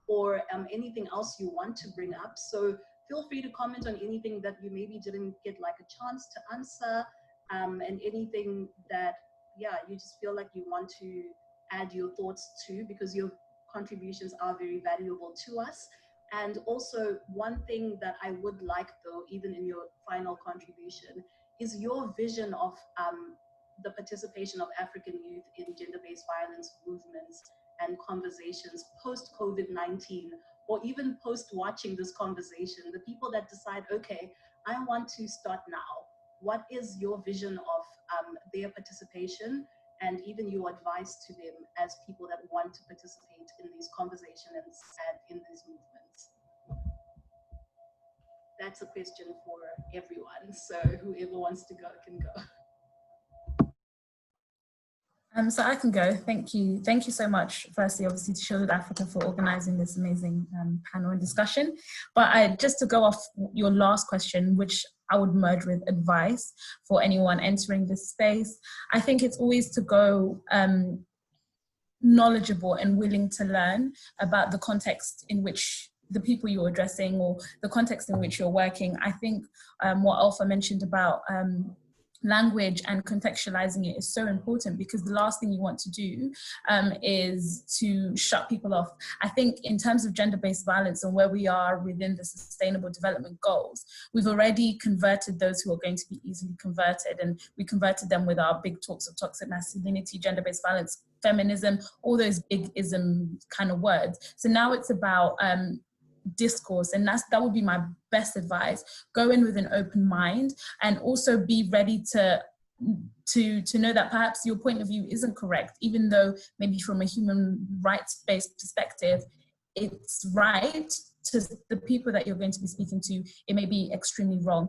or anything else you want to bring up. So feel free to comment on anything that you maybe didn't get like a chance to answer, and anything that, yeah, you just feel like you want to add your thoughts to, because your contributions are very valuable to us. And also, one thing that I would like, though, even in your final contribution, is your vision of the participation of African youth in gender-based violence movements and conversations post-COVID-19, or even post-watching this conversation, the people that decide, okay, I want to start now. What is your vision of their participation, and even your advice to them as people that want to participate in these conversations and in these movements? That's a question for everyone. So whoever wants to go can go. So I can go. Thank you. Thank you so much, firstly, obviously, to Shielded Africa for organizing this amazing panel and discussion. But just to go off your last question, which I would merge with advice for anyone entering this space, I think it's always to go knowledgeable and willing to learn about the context in which the people you're addressing, or the context in which you're working. I think what Olfa mentioned about language and contextualizing it is so important, because the last thing you want to do is to shut people off. I think in terms of gender-based violence and where we are within the Sustainable Development Goals, we've already converted those who are going to be easily converted, and we converted them with our big talks of toxic masculinity, gender-based violence, feminism, all those big ism kind of words. So now it's about discourse, and that would be my best advice. Go in with an open mind, and also be ready to know that perhaps your point of view isn't correct, even though maybe from a human rights-based perspective it's right. To the people that you're going to be speaking to, it may be extremely wrong.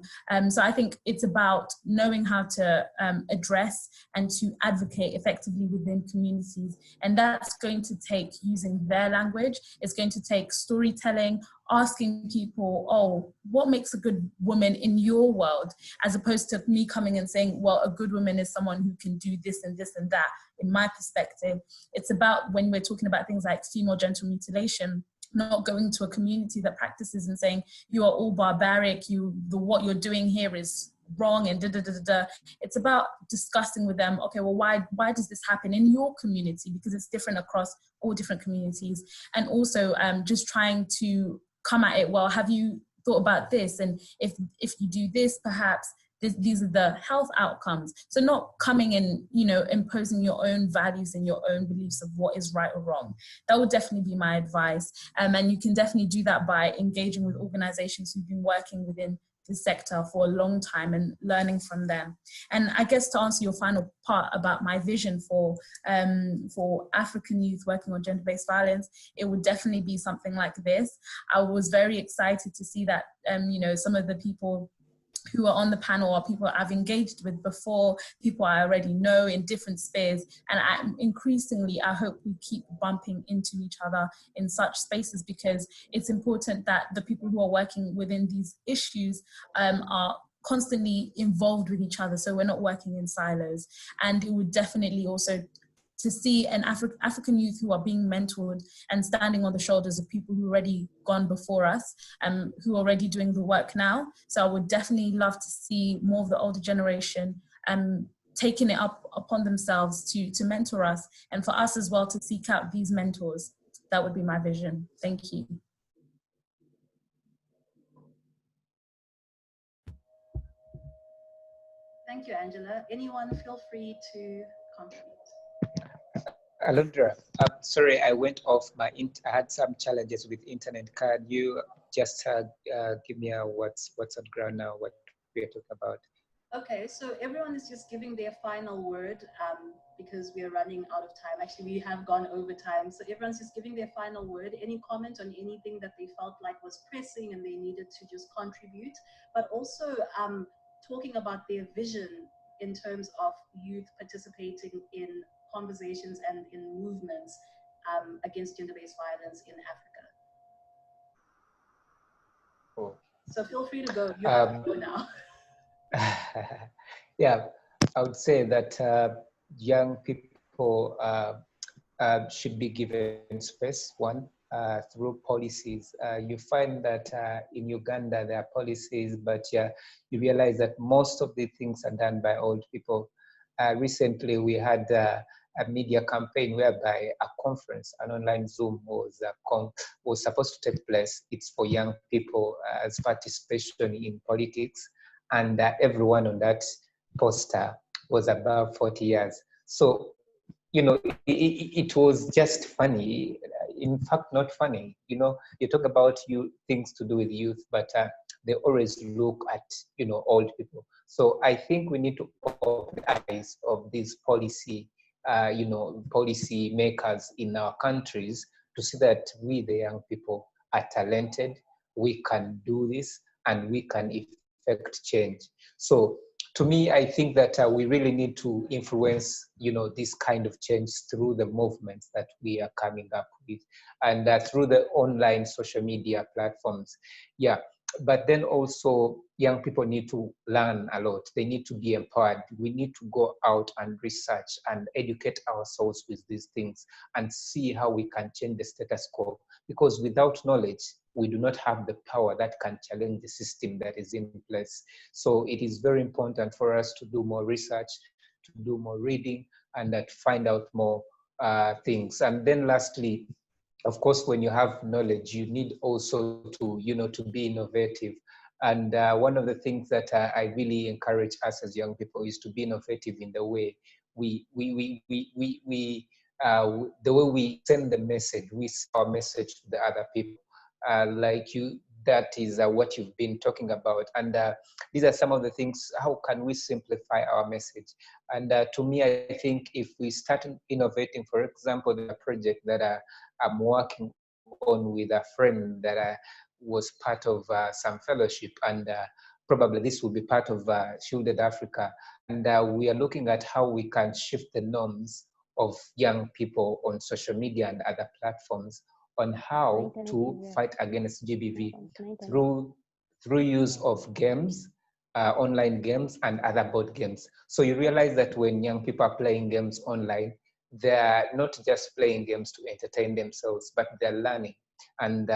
So I think it's about knowing how to address and to advocate effectively within communities. And that's going to take using their language. It's going to take storytelling, asking people, oh, what makes a good woman in your world? As opposed to me coming and saying, well, a good woman is someone who can do this and this and that. In my perspective, it's about, when we're talking about things like female genital mutilation, not going to a community that practices and saying, you are all barbaric, what you're doing here is wrong, and It's about discussing with them, okay, well, why does this happen in your community? Because it's different across all different communities. And also just trying to come at it, well, have you thought about this? And if you do this, perhaps these are the health outcomes. So not coming and, imposing your own values and your own beliefs of what is right or wrong. That would definitely be my advice. And you can definitely do that by engaging with organizations who've been working within the sector for a long time and learning from them. And I guess to answer your final part about my vision for African youth working on gender-based violence, it would definitely be something like this. I was very excited to see that, some of the people who are on the panel are people I've engaged with before, people I already know in different spheres. And increasingly, I hope we keep bumping into each other in such spaces, because it's important that the people who are working within these issues are constantly involved with each other, so we're not working in silos. And it would definitely also to see an African youth who are being mentored and standing on the shoulders of people who already gone before us, who are already doing the work now. So I would definitely love to see more of the older generation taking it upon themselves to mentor us, and for us as well to seek out these mentors. That would be my vision. Thank you. Thank you, Angela. Anyone feel free to contribute. Alundrah, sorry, I went off my. I had some challenges with internet. Can you just give me what's on ground now? What we are talking about? Okay, so everyone is just giving their final word because we are running out of time. Actually, we have gone over time. So everyone's just giving their final word. Any comment on anything that they felt like was pressing and they needed to just contribute, but also talking about their vision in terms of youth participating in conversations and in movements against gender-based violence in Africa. Cool. So feel free to go. You have to go now. Yeah, I would say that young people should be given space, one, through policies. You find that in Uganda there are policies, but you realize that most of the things are done by old people. Recently, we had a media campaign whereby a conference, an online Zoom, was supposed to take place. It's for young people as participation in politics, and everyone on that poster was above 40 years. So, you know, it was just funny. In fact, not funny. You know, you talk about things to do with youth, but they always look at, old people. So I think we need to open the eyes of these policy makers in our countries to see that we, the young people, are talented. We can do this, and we can effect change. So to me, I think that we really need to influence, this kind of change through the movements that we are coming up with, and through the online social media platforms. Yeah, but then also young people need to learn a lot. They need to be empowered. We need to go out and research and educate ourselves with these things and see how we can change the status quo. Because without knowledge, we do not have the power that can challenge the system that is in place. So it is very important for us to do more research, to do more reading, and to find out more things. And then lastly, of course, when you have knowledge, you need also to be innovative. And one of the things that I really encourage us as young people is to be innovative in the way the way we send the message, we send our message to the other people. That is what you've been talking about. And these are some of the things. How can we simplify our message? And to me, I think if we start innovating, for example, the project that I'm working on with a friend that was part of some fellowship, and probably this will be part of Shielded Africa. And we are looking at how we can shift the norms of young people on social media and other platforms on how to fight against GBV through use of games, online games, and other board games. So you realize that when young people are playing games online, they're not just playing games to entertain themselves, but they're learning, and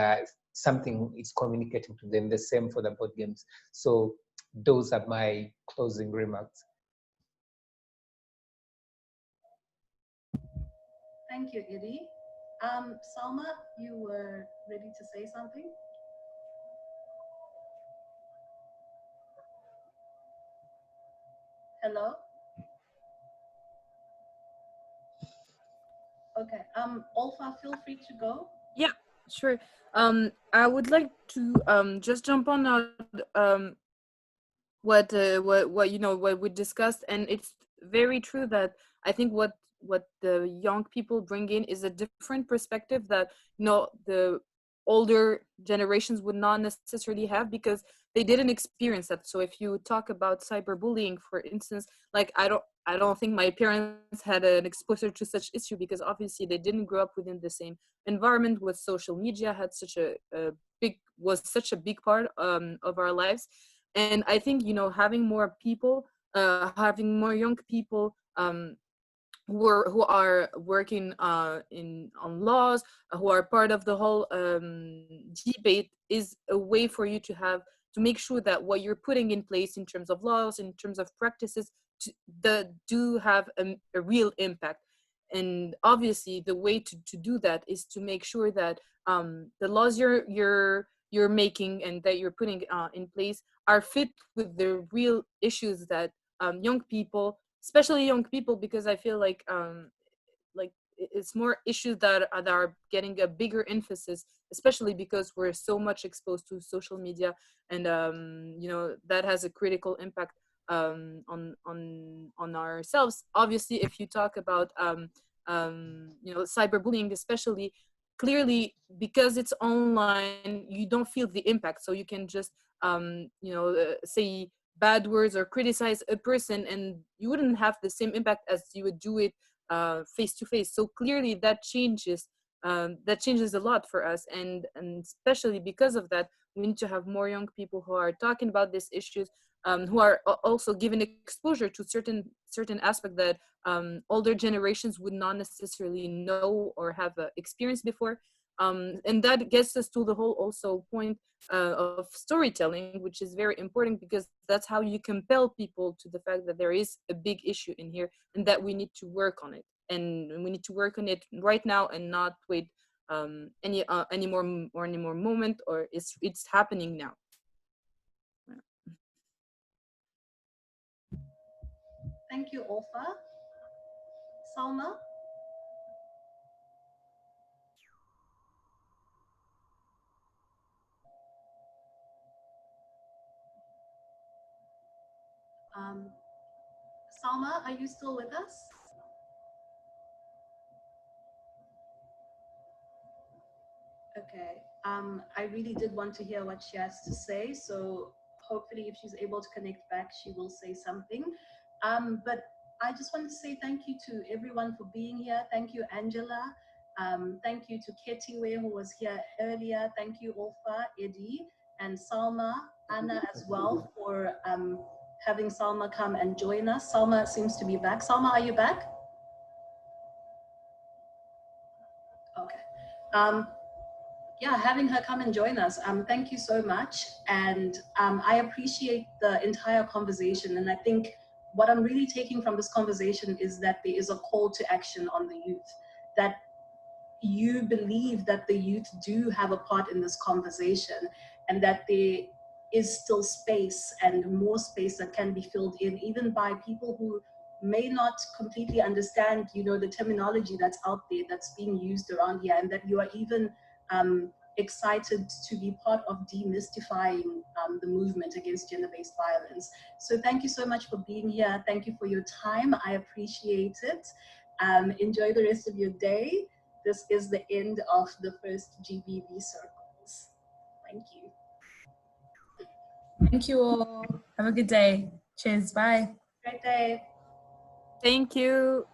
something is communicating to them. The same for the board games. So those are my closing remarks. Thank you, Edie. Salma, you were ready to say something? Hello? Okay. Olfa, feel free to go. Yeah, sure. I would like to just jump on what we discussed, and it's very true that I think what the young people bring in is a different perspective that the older generations would not necessarily have, because they didn't experience that. So if you talk about cyberbullying, for instance, like I don't think my parents had an exposure to such issue, because obviously they didn't grow up within the same environment with social media had such a big part of our lives. And I think having more people, having more young people who are working on laws, who are part of the whole debate, is a way for you to make sure that what you're putting in place in terms of laws, in terms of practices, that do have a real impact. And obviously the way to do that is to make sure that the laws you're making and that you're putting in place are fit with the real issues that young people, especially young people, because I feel like it's more issues that are getting a bigger emphasis, especially because we're so much exposed to social media, and you know, that has a critical impact on ourselves. Obviously, if you talk about you know, cyberbullying especially, clearly because it's online, you don't feel the impact, so you can just you know, say bad words or criticize a person, and you wouldn't have the same impact as you would do it face to face. So clearly that changes a lot for us, and especially because of that, we need to have more young people who are talking about these issues, who are also given exposure to certain aspect that older generations would not necessarily know or have experienced before. And that gets us to the whole also point of storytelling, which is very important, because that's how you compel people to the fact that there is a big issue in here and that we need to work on it. And we need to work on it right now and not wait any more moment, or it's happening now. Thank you, Olfa. Salma? Salma, are you still with us? Okay. I really did want to hear what she has to say, so hopefully if she's able to connect back, she will say something. But I just want to say thank you to everyone for being here. Thank you, Angela. Thank you to Khethiwe, who was here earlier. Thank you, Olfa, Eddie, and Salma, Anna as well, for having Salma come and join us. Salma seems to be back. Salma, are you back? Okay. Yeah, having her come and join us. Thank you so much. And I appreciate the entire conversation. And I think what I'm really taking from this conversation is that there is a call to action on the youth, that you believe that the youth do have a part in this conversation, and that there is still space and more space that can be filled in, even by people who may not completely understand, you know, the terminology that's out there that's being used around here, and that you are even excited to be part of demystifying the movement against gender-based violence. So thank you so much for being here. Thank you for your time. I appreciate it. Enjoy the rest of your day. This is the end of the first GBV Circles. Thank you. Thank you all. Have a good day. Cheers. Bye. Great day. Thank you.